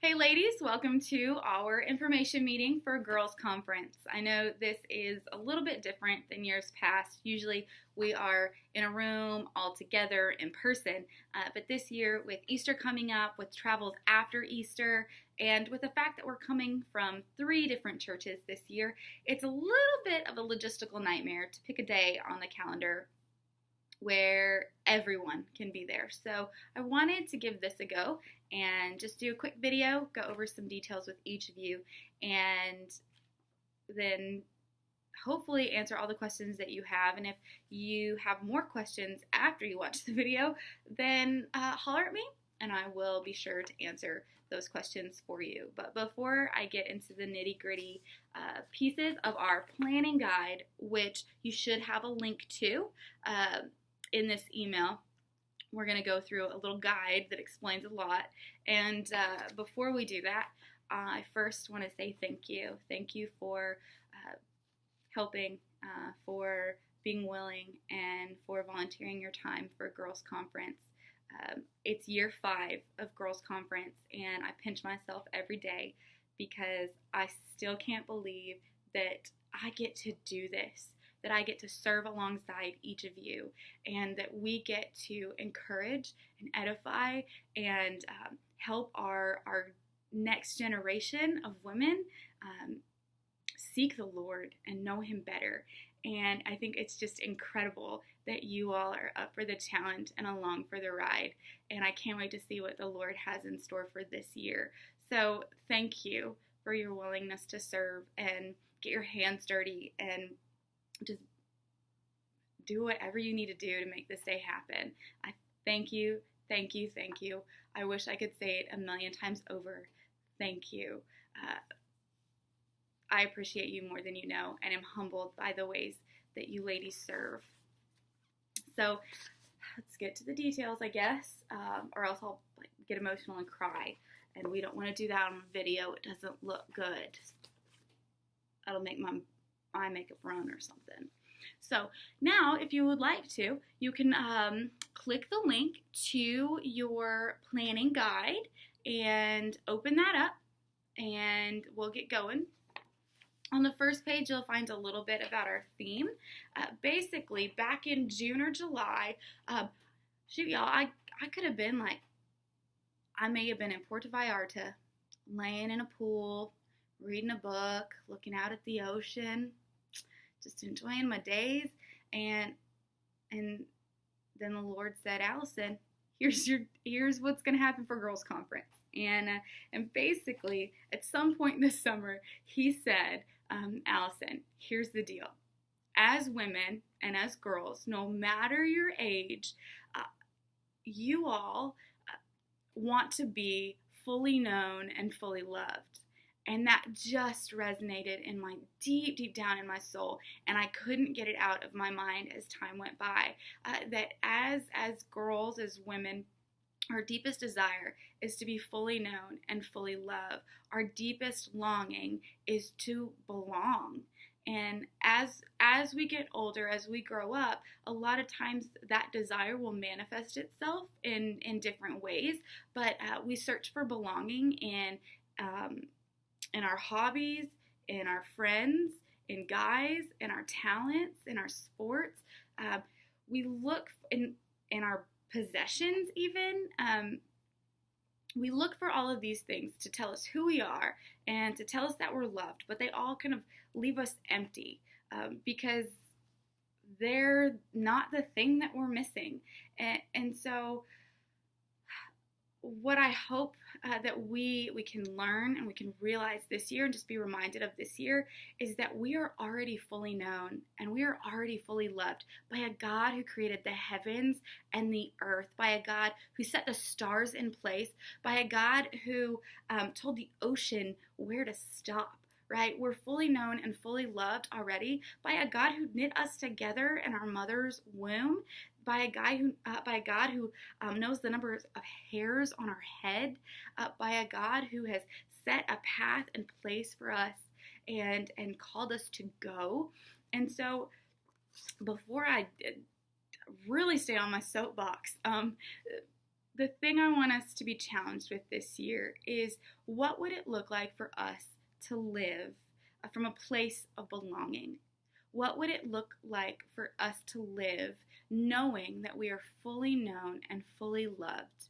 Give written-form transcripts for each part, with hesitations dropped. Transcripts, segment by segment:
Hey ladies, welcome to our information meeting for Girls Conference. I know this is a little bit different than years past. Usually we are in a room all together in person, but this year with Easter coming up, with travels after Easter, and with the fact that we're coming from 3 different churches this year, it's a little bit of a logistical nightmare to pick a day on the calendar where everyone can be there. So I wanted to give this a go and just do a quick video, go over some details with each of you, and then hopefully answer all the questions that you have. And if you have more questions after you watch the video, then holler at me and I will be sure to answer those questions for you. But before I get into the nitty-gritty pieces of our planning guide, which you should have a link to in this email, we're going to go through a little guide that explains a lot. And before we do that, I first want to say thank you. Thank you for helping, for being willing, and for volunteering your time for Girls Conference. It's year 5 of Girls Conference, and I pinch myself every day because I still can't believe that I get to do this, that I get to serve alongside each of you, and that we get to encourage and edify and help our next generation of women seek the Lord and know Him better. And I think it's just incredible that you all are up for the challenge and along for the ride. And I can't wait to see what the Lord has in store for this year. So thank you for your willingness to serve and get your hands dirty and just do whatever you need to do to make this day happen. I thank you, thank you, thank you. I wish I could say it a million times over. Thank you. I appreciate you more than you know, and am humbled by the ways that you ladies serve. So let's get to the details, I guess, or else I'll get emotional and cry, and we don't want to do that on video. It doesn't look good. It'll make my eye makeup run or something. So now, if you would like to, you can click the link to your planning guide and open that up, and we'll get going. On the first page, you'll find a little bit about our theme. Basically, back in June or July, shoot, y'all, I could have been I may have been in Puerto Vallarta, laying in a pool, reading a book, looking out at the ocean, just enjoying my days, and then the Lord said, Allison, here's what's going to happen for Girls Conference. And basically, at some point this summer, He said, Allison, here's the deal. As women and as girls, no matter your age, you all want to be fully known and fully loved. And that just resonated in my deep, deep down in my soul, and I couldn't get it out of my mind as time went by. That as girls, as women, our deepest desire is to be fully known and fully loved. Our deepest longing is to belong. And as we get older, as we grow up, a lot of times that desire will manifest itself in different ways. But we search for belonging in our hobbies, in our friends, in guys, in our talents, in our sports. We look in our possessions even. We look for all of these things to tell us who we are and to tell us that we're loved, but they all kind of leave us empty because they're not the thing that we're missing. And so what I hope that we can learn and we can realize this year, and just be reminded of this year, is that we are already fully known and we are already fully loved by a God who created the heavens and the earth, by a God who set the stars in place, by a God who told the ocean where to stop. Right? We're fully known and fully loved already by a God who knit us together in our mother's womb, by a God who knows the number of hairs on our head, by a God who has set a path and place for us and called us to go. And so, before I really stay on my soapbox, the thing I want us to be challenged with this year is, what would it look like for us to live from a place of belonging? What would it look like for us to live knowing that we are fully known and fully loved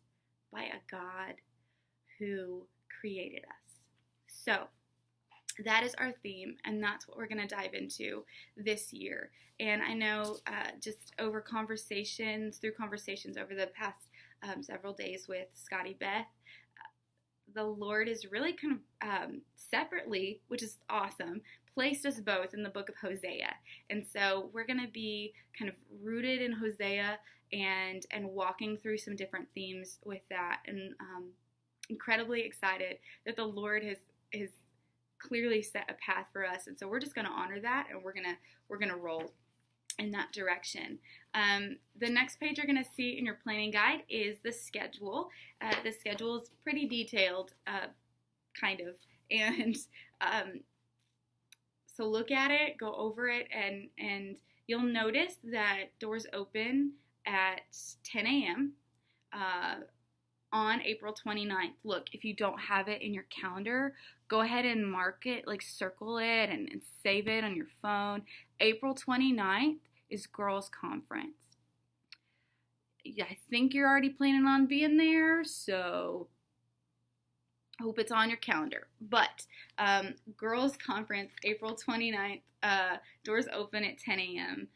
by a God who created us? So that is our theme, and that's what we're going to dive into this year. And I know just through conversations over the past several days with Scotty Beth, the Lord is really kind of separately, which is awesome, placed us both in the book of Hosea. And so we're going to be kind of rooted in Hosea and walking through some different themes with that. And incredibly excited that the Lord has clearly set a path for us. And so we're just going to honor that, and we're going to roll in that direction. The next page you're going to see in your planning guide is the schedule. The schedule is pretty detailed, kind of, and so look at it, go over it, and you'll notice that doors open at 10 a.m. On April 29th. Look, if you don't have it in your calendar, go ahead and mark it, like circle it and save it on your phone. April 29th is Girls Conference. I think you're already planning on being there, so I hope it's on your calendar. But Girls Conference, April 29th, doors open at 10 a.m.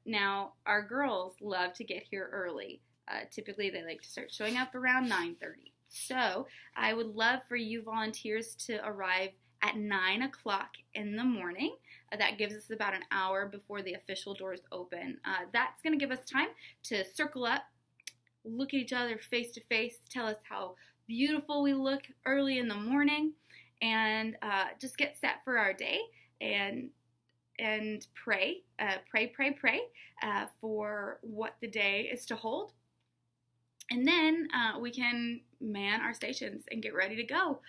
Now, our girls love to get here early. Typically, they like to start showing up around 9:30. So I would love for you volunteers to arrive at 9 o'clock in the morning. That gives us about an hour before the official doors open. That's going to give us time to circle up, look at each other face to face, tell us how beautiful we look early in the morning, and just get set for our day and pray for what the day is to hold. And then we can man our stations and get ready to go.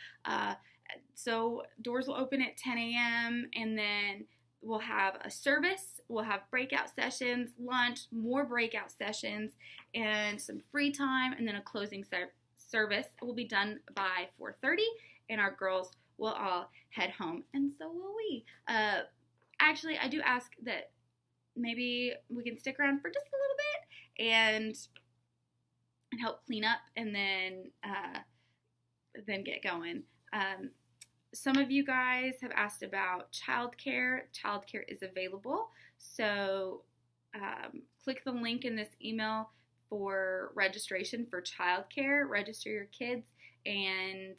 So doors will open at 10 a.m. and then we'll have a service. We'll have breakout sessions, lunch, more breakout sessions, and some free time. And then a closing service will be done by 4:30, and our girls will all head home. And so will we. Actually, I do ask that maybe we can stick around for just a little bit and help clean up, and then get going. Some of you guys have asked about childcare. Childcare is available, so click the link in this email for registration for childcare. Register your kids, and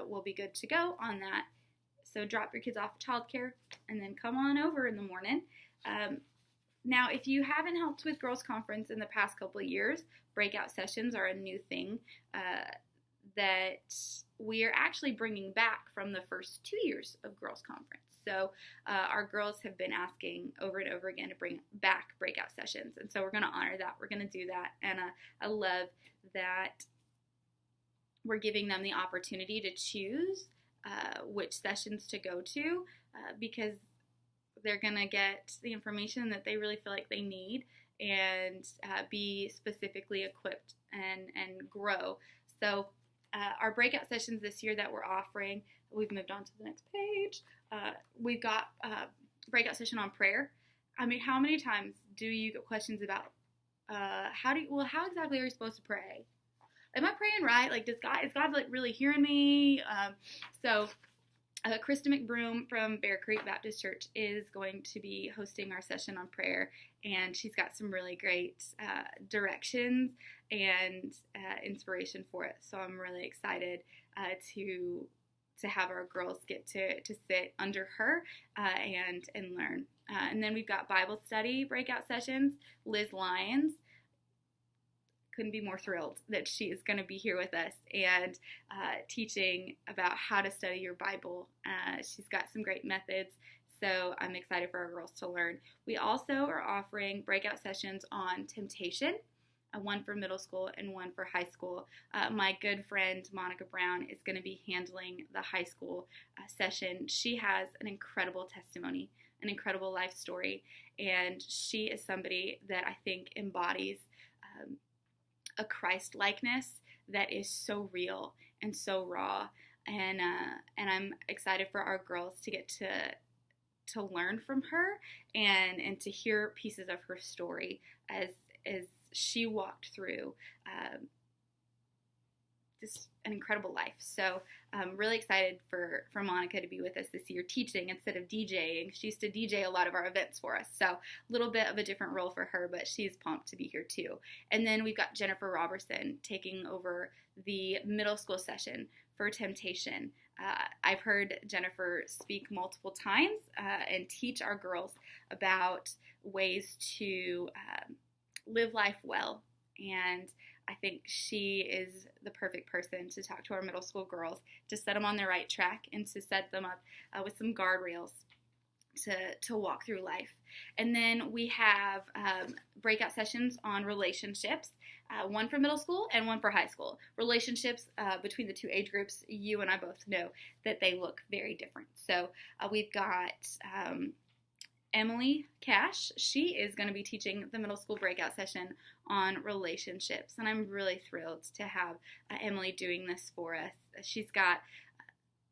we'll be good to go on that. So drop your kids off at childcare, and then come on over in the morning. Now, if you haven't helped with Girls Conference in the past couple of years, breakout sessions are a new thing that we are actually bringing back from the first 2 years of Girls Conference. So our girls have been asking over and over again to bring back breakout sessions, and so we're going to honor that. We're going to do that, and I love that we're giving them the opportunity to choose which sessions to go to because they're going to get the information that they really feel like they need and be specifically equipped and grow. So our breakout sessions this year that we're offering, we've moved on to the next page. We've got breakout session on prayer. I mean, how many times do you get questions about how exactly are you supposed to pray? Am I praying right? Like, is God like really hearing me? So Krista McBroom from Bear Creek Baptist Church is going to be hosting our session on prayer, and she's got some really great directions and inspiration for it. So I'm really excited to have our girls get to sit under her and learn. And then we've got Bible study breakout sessions. Liz Lyons, couldn't be more thrilled that she is going to be here with us and teaching about how to study your Bible. She's got some great methods, so I'm excited for our girls to learn. We also are offering breakout sessions on temptation, one for middle school and one for high school. My good friend Monica Brown is going to be handling the high school session. She has an incredible testimony, an incredible life story, and she is somebody that I think embodies a Christ-likeness that is so real and so raw. And I'm excited for our girls to get to learn from her and to hear pieces of her story as she walked through just an incredible life. So I'm really excited for Monica to be with us this year teaching instead of DJing. She used to DJ a lot of our events for us, so a little bit of a different role for her, but she's pumped to be here too. And then we've got Jennifer Robertson taking over the middle school session for Temptation. I've heard Jennifer speak multiple times and teach our girls about ways to live life well, and I think she is the perfect person to talk to our middle school girls, to set them on the right track and to set them up with some guardrails to walk through life. And then we have breakout sessions on relationships, one for middle school and one for high school. Relationships between the two age groups, you and I both know that they look very different. So we've got Emily Cash. She is going to be teaching the middle school breakout session on relationships, and I'm really thrilled to have Emily doing this for us. She's got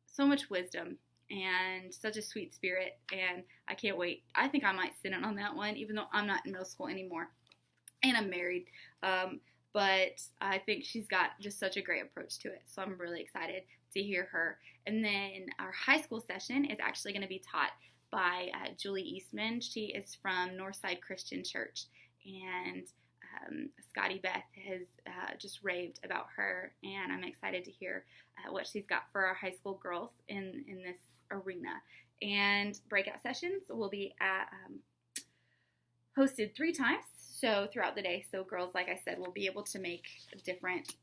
so much wisdom and such a sweet spirit, and I can't wait. I think I might sit in on that one, even though I'm not in middle school anymore, and I'm married, but I think she's got just such a great approach to it, so I'm really excited to hear her. And then our high school session is actually going to be taught by Julie Eastman. She is from Northside Christian Church, and Scotty Beth has just raved about her, and I'm excited to hear what she's got for our high school girls in this arena. And breakout sessions will be hosted 3 times, so throughout the day. So girls, like I said, will be able to make different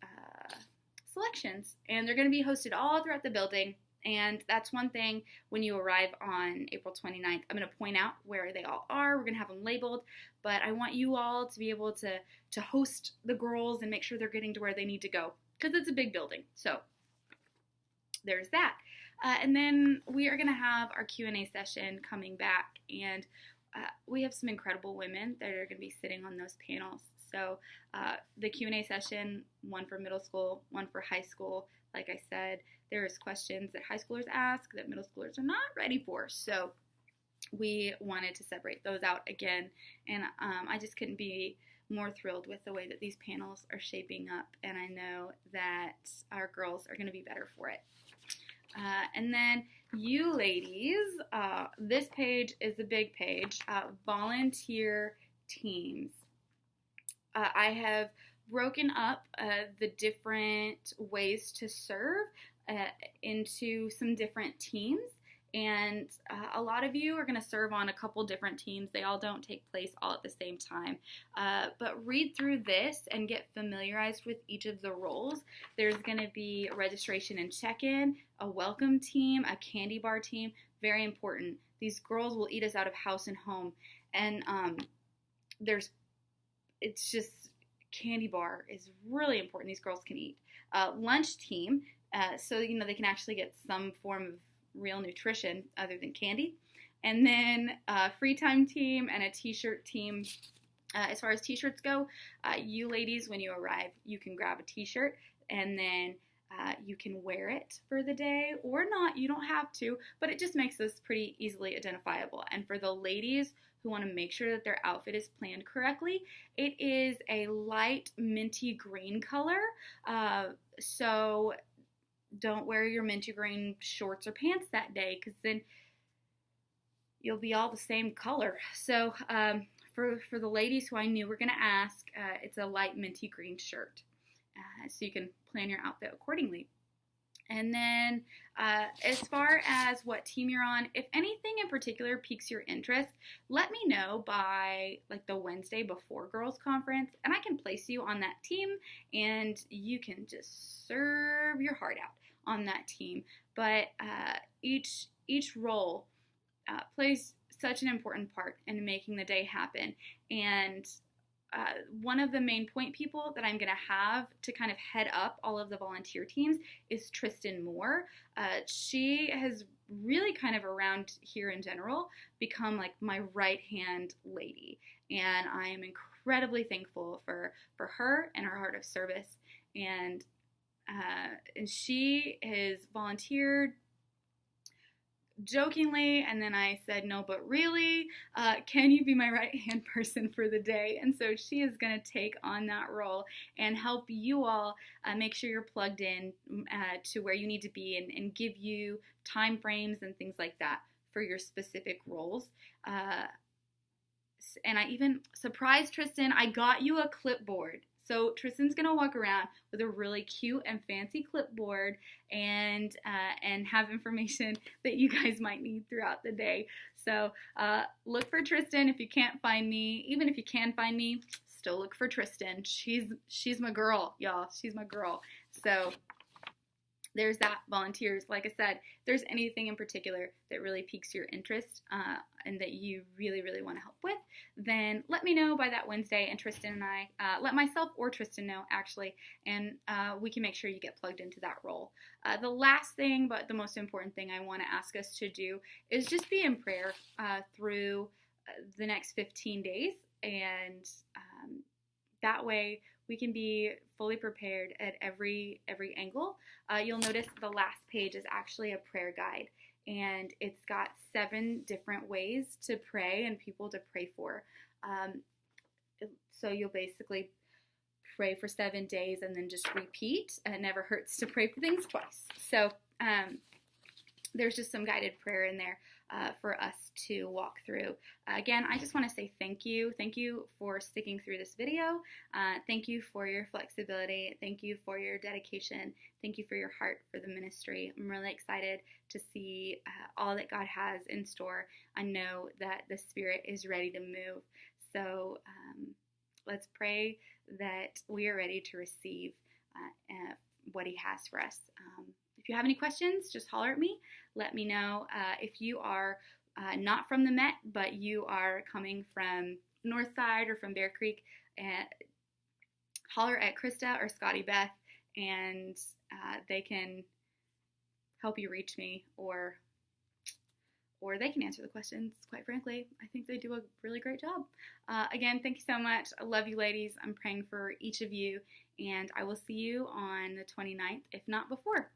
selections, and they're going to be hosted all throughout the building. And that's one thing when you arrive on April 29th. I'm going to point out where they all are. We're going to have them labeled, but I want you all to be able to host the girls and make sure they're getting to where they need to go, because it's a big building. So there's that. And then we are going to have our Q&A session coming back, and we have some incredible women that are going to be sitting on those panels. So the Q&A session, one for middle school, one for high school. Like I said, there's questions that high schoolers ask that middle schoolers are not ready for. So we wanted to separate those out again. And I just couldn't be more thrilled with the way that these panels are shaping up. And I know that our girls are going to be better for it. And then you ladies, this page is a big page, volunteer teams. I have broken up the different ways to serve into some different teams, and a lot of you are going to serve on a couple different teams. They all don't take place all at the same time, but read through this and get familiarized with each of the roles. There's going to be a registration and check-in, a welcome team, a candy bar team. Very important. These girls will eat us out of house and home, and it's just, candy bar is really important. These girls can eat. Lunch team, so they can actually get some form of real nutrition other than candy. And then free time team and a t-shirt team. As far as t-shirts go, you ladies, when you arrive, you can grab a t-shirt, and then you can wear it for the day or not. You don't have to, but it just makes us pretty easily identifiable. And for the ladies who want to make sure that their outfit is planned correctly, it is a light minty green color. So don't wear your minty green shorts or pants that day, because then you'll be all the same color. So for the ladies who I knew were going to ask, it's a light minty green shirt. So you can plan your outfit accordingly. And then as far as what team you're on, if anything in particular piques your interest, let me know by like the Wednesday before girls conference, and I can place you on that team, and you can just serve your heart out on that team. But each role plays such an important part in making the day happen. And one of the main point people that I'm going to have to kind of head up all of the volunteer teams is Tristan Moore. She has really kind of around here in general become like my right-hand lady, and I am incredibly incredibly thankful for her and her heart of service. And she has volunteered jokingly, and then I said, no, but really, can you be my right-hand person for the day? And so she is going to take on that role and help you all make sure you're plugged in to where you need to be, and give you time frames and things like that for your specific roles. And I even surprised Tristan, I got you a clipboard. So Tristan's going to walk around with a really cute and fancy clipboard and have information that you guys might need throughout the day. So look for Tristan if you can't find me. Even if you can find me, still look for Tristan. She's my girl, y'all. She's my girl. So there's that, volunteers. Like I said, if there's anything in particular that really piques your interest and that you really, really want to help with, then let me know by that Wednesday, and Tristan and I, let myself or Tristan know, actually, and we can make sure you get plugged into that role. The last thing, but the most important thing I want to ask us to do is just be in prayer through the next 15 days, and that way we can be fully prepared at every angle. You'll notice the last page is actually a prayer guide, and it's got 7 different ways to pray and people to pray for. So you'll basically pray for 7 days and then just repeat. And it never hurts to pray for things twice. So there's just some guided prayer in there for us to walk through. Again, I just want to say thank you. Thank you for sticking through this video. Thank you for your flexibility. Thank you for your dedication. Thank you for your heart for the ministry. I'm really excited to see all that God has in store. I know that the Spirit is ready to move. So let's pray that we are ready to receive what He has for us. If you have any questions, just holler at me. Let me know. If you are not from the Met, but you are coming from Northside or from Bear Creek, holler at Krista or Scotty Beth, and they can help you reach me, or they can answer the questions. Quite frankly, I think they do a really great job. Again, thank you so much. I love you, ladies. I'm praying for each of you, and I will see you on the 29th, if not before.